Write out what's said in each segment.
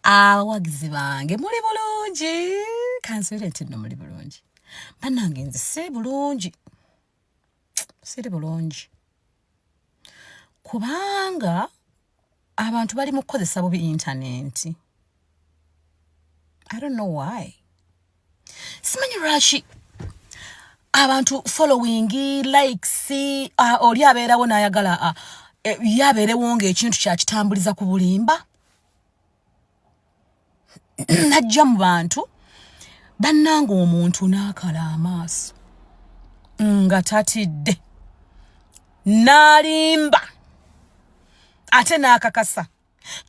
abawagizi bange muli bulungi kansubire nti no muli bulungi bannange nze siri bulungi kubanga abantu bali mu kukozesa bubi internet. I don't know why. Simanyi lwaki abantu following likes oli abeerawo n'ayagala yabeerewo ng'ekintu kyakitambuliza ku bulimba najja mu bantu bannanga omuntu n'akala amaaso nga tatidde n'alimba ate n'akakasa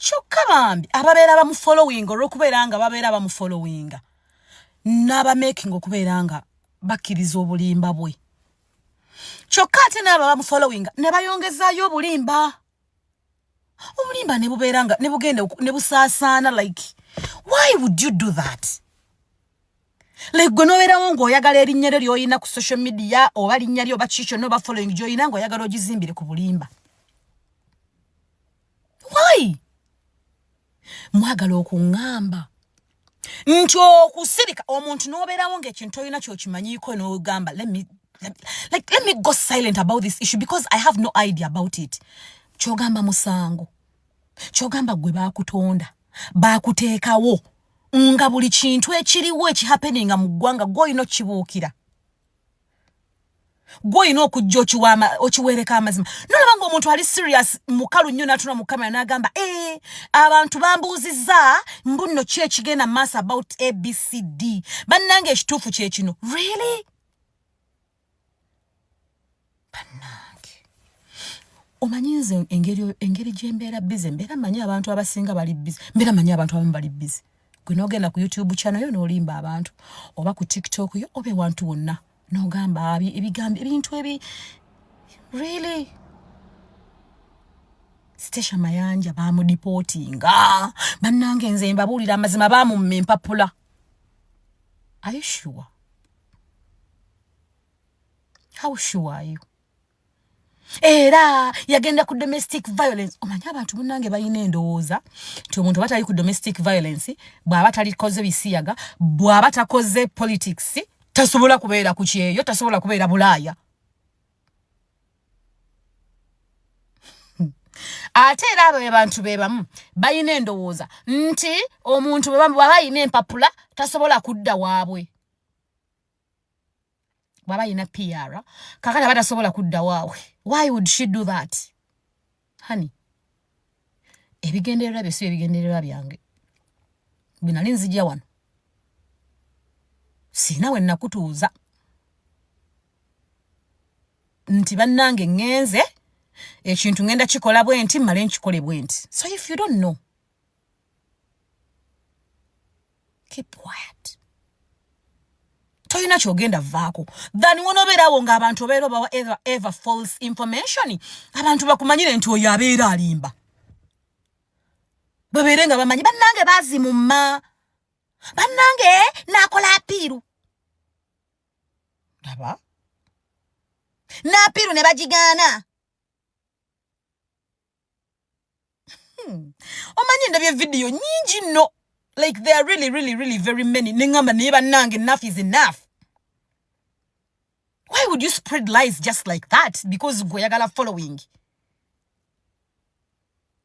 kyokka bambi ababeera bamufollowing olw'okubeera nga babeera bamufollowing n'abamaking okubeera nga bakkiriza obulimba bwe kyokka ate n'aba bamufollowing ne bayongezaayo obulimba ne bubeera nga ne bugenda ne busaasaana like why would you do that? Like gwe nobeerawo ng'oyagala erinnya lyo ly'olina ku social media oba linnya lyo oba kikyo n'oba following gy'olina ng'oyagala ogizimbire ku bulimba. Why? Mwagala okuŋŋamba nti okusirika omuntu n'obeerawo ng'ekintu olina ky'okimanyiiko n'ogamba let me go silent about this issue because I have no idea about it. Ky'ogamba musango. Ky'ogamba gwe baakutonda. Baakuteekawo. Nga buli kintu ekiriwo ekihappeninga mu ggwanga gw'olina okibuukira. Gw'olina okujja okiweereka amazima. Nolaba ng'omuntu ali serious mukalu nnyo n'atuna mu kamera n'agamba abantu bambuuzizza mbu nno ki ekigenda mu maaso about ABCD. Bannange ekituufu kye kino. Really? Bannange. Omanyi nze engeri gye mbeera busy mbeera manyi abantu abasinga bali busy. Mbeera manyi abantu abamu bali busy. Gwe n'ogenda ku YouTube channel yo n'olimba abantu oba ku TikTok yo oba ewantu wonna n'ogamba ebintu ebi. Really? Stecia Mayanja baamudipotinga. Bannange nze mbabuulira amazima baamumma empapula. Are you sure? How sure are you? Era yagenda ku domestic violence. Omanyi abantu munnange balina endowooza nti omuntu batali ku domestic violence bw'aba talikoze bisiyaga bw'aba takoze politics tasobola kubeera ku kyeyo tasobola kubeera Bulaaya. Ate era abo bantu bebamu balina endowooza nti omuntu bw'aba alina empapula tasobola kudda waabwe. Bw'aba alina PR kakati aba tasobola kudda waabwe. Why would she do that? Honey, ebigendererwa bye si ebigendererwa byange. Bwe nali nzija wano sina we nakutuuza nti bannange ngenze ekintu ngenda kikola bwe nti mmale nkikole bwe nti. So if you don't know, keep quiet. Toyina kyogenda vaako. Then wonobeerawo ng'abantu obeera bawa ever false information. Abantu bakumanyire nti oyo abeera alimba. Babeere nga bamanyi bannange baazimumma. Bannange naakola apiiru. Ndaba? N'apiiru ne bagigaana. Omanyi ndabye video nyingi nno. Like there are really very many. Nengamba ne bannange enough is enough. Why would you spread lies just like that? Because goyagala following.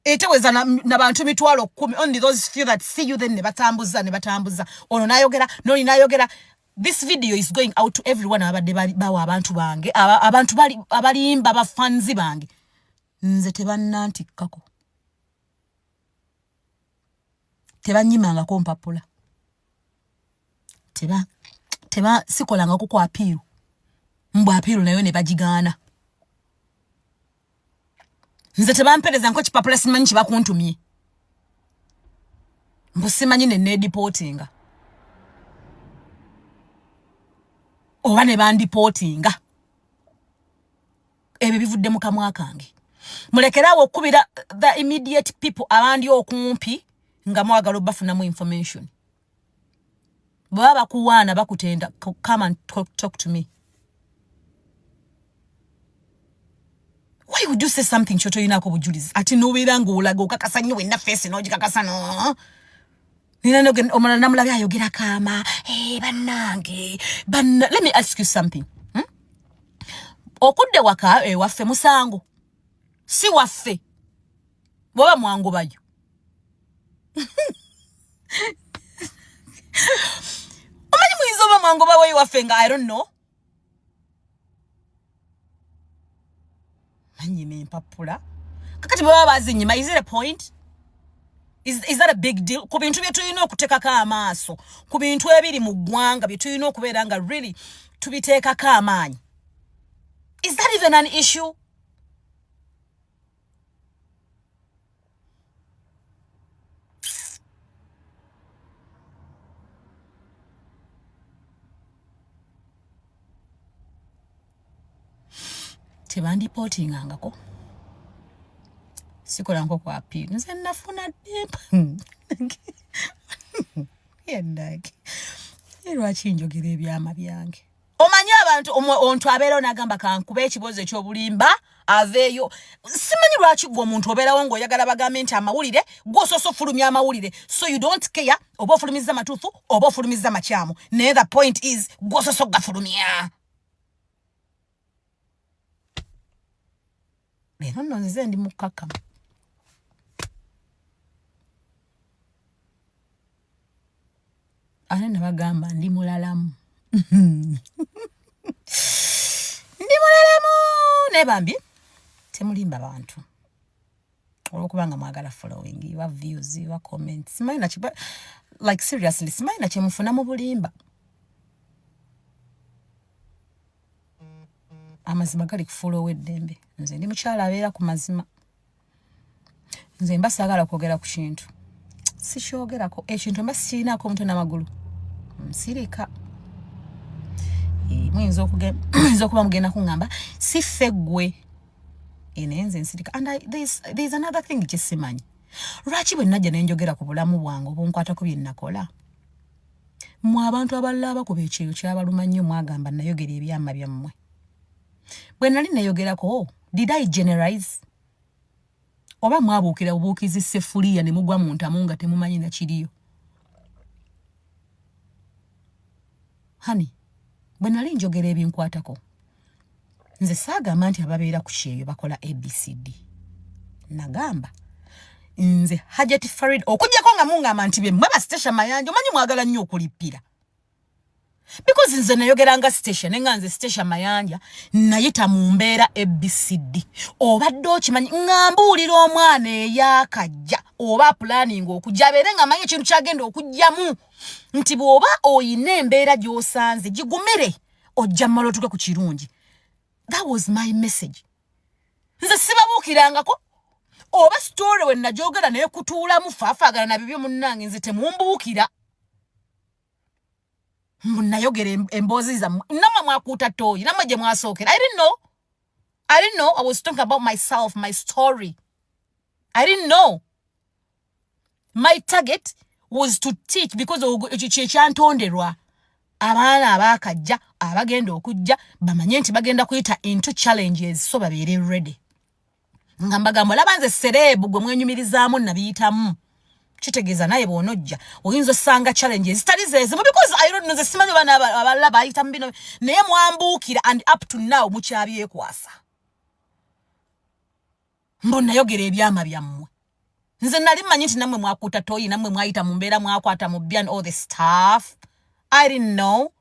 Ete weza na bantu mitwalo 10 only those few that see you then ne batambuza. Ono nayogera, no nayogera. This video is going out to everyone abadde bawa abantu bange. Abantu bali abalimba abafanzi bange. Nze tebannantikkako. Tebanyimanga ko mpapula. Teba sikolanga ko kwa apiru. Mbwa apiru nayo ne bagigaana. Nze tebampereza nko kipapula simanyi kibakuntumye. Mbu simanyi ne deportinga. Oba ne bandiportinga. Ebyo bivudde mu kamwa kange. Mulekerawo okubira the immediate people abandi okumpi nga mwagala bafunamu information. Baba kuwana bakutenda come and talk to me. Why would you say something choto yinako bujulizi? Ati nobeera ng'olaga okakasa nnyo wenna face n'ogikakasa no. Nina no gen omala namula byayogera kama. Hey bannange. Let me ask you something. Okudde waka waffe musango. Si waffe. Baba mwango bayo. Omanyi muizoba mwango bayo waffe nga I don't know. Manyime mpapula. Kakati baba bazinyima, is it a point? Is that a big deal? Ku bintu bye tulina okuteekako amaaso. Ku bintu ebiri mu ggwanga bye tulina okubeera nga really tubiteekako amaanyi. Is that even an issue? Tebandipotingangako. Sikola nko kwa appeal. Nze nafuna deep. Yendaki. Lwaki njogera ebyama byange. Omanyi abantu ontu abeera onagamba kankube ekibozo ekyobulimba aveeyo. Simanyi lwaki gwe omuntu obeerawo ng'oyagala bagambe nti amawulire gw'osoosa ofulumya amawulire, so you don't care oba ofulumiza matuufu oba ofulumiza makyamu. Naye the point is gw'osoosa okugafulumya. Leero nno nze ndi mukkakkamu. Ate nabagamba ndi mulalamu. Ndi mulalamu ne bambi temulimba bantu. Olwokubanga mwagala following, you have views, you have comments. Simanyi na chiba, like seriously, simanyi na kyemufuna mu bulimba. Amazima gali kufollow eddembe. Nze ndi mukyala abeera ku mazima. Nze mba saagala kwogera ku kintu. Sikyogerako ekintu mba sikirinako omutwe n'amagulu. Nsirika. Muyinza okuba mugenda kuŋŋamba si ffe ggwe. Naye nze nsirika. And there's another thing kyesimanyi. Lwaki bwe najja ne njogera ku bulamu bwange obunkwatako bye nakola? Mmwe abantu abalala abakuba ekyeyo kyabaluma nnyo mwagamba nayogera ebyama byammwe. Bwe nali nayogerako, did I generalize? Oba mwabuukira bubuukizi ssefuliya ne mugwa mu ntamu nga temumanyi na kiriyo? Honey, bwe nali njogera ebinkwatako, nze saagamba nti ababeera ku kyeyo bakola ABCD. Nagamba nze Hajati Farid okujjako nga mungamba nti mmwe ba Stecia Mayanja omanyi mwagala nnyo okulippira. Because nze nayogeranga Stecia nenga nze Stecia Mayanja nayita mu mbeera ABCD. Obadde okimanyi ngambuulira omwana eyakajja oba planning okujja abeere nga manyi ekintu kyagenda okujjamu nti bw'oba oyina embeera gy'osanze gigumire ojja mmala otuke ku kirungi. That was my message. Nze sibabuukirangako oba story we najogera naye kutuulamu faafaagana na bibyo munnange nze temumbuukira. Munayogera emboozi zammwe namwe mwakuuta tooyi namwe gye mwasookera. I didn't know. I was talking about myself, my story. I didn't know. My target was to teach because ekyo kyekyantonderwa. Abaana abaakajja abagenda okujja bamanye nti bagenda kuyita into challenges so babeere ready. Nga mbagamba laba nze serebu gwe mwenyumirizaamu nabiyitamu. Kitegeeza naye bw'onojja oyinza osanga challenges zitali zeezimu because I don't know nze simanyi baana abalala bayita mbino naye mwambuukira and up to now mukyabyekwasa. Mbu nayogera ebyama byammwe. Nze nali mmanyi nti nammwe mwakuuta tooyi nammwe mwayita mu mbeera mwakwata mu bya and all the stuff. I didn't know.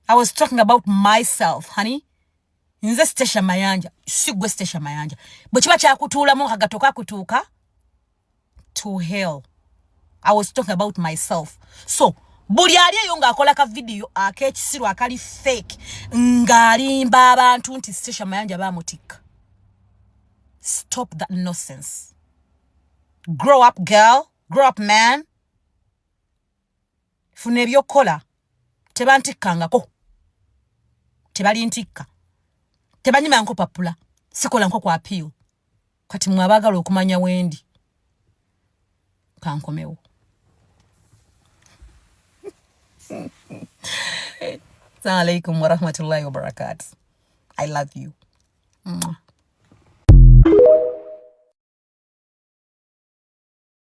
I was talking about myself, honey. Nze Stecia Mayanja, si gwe Stecia Mayanja. Bwe kiba kyakutuulamu kagatoka kutuuka to hell. I was talking about myself. So, buli ali eyo ng'akola ka video ak'ekisiru akali fake ng'alimba abantu nti Stecia Mayanja baamutikka. Stop that nonsense. Grow up, girl. Grow up, man. Funa ebyokola. Tebantikkangako. Tebalintikka. Tebanyima nko papula. Sikola nko kwa appeal. Kati mwabagala okumanya wendi. Kankomewo. Assalamu alaikum wa rahmatullahi wa barakatuh. I love you. Mwah.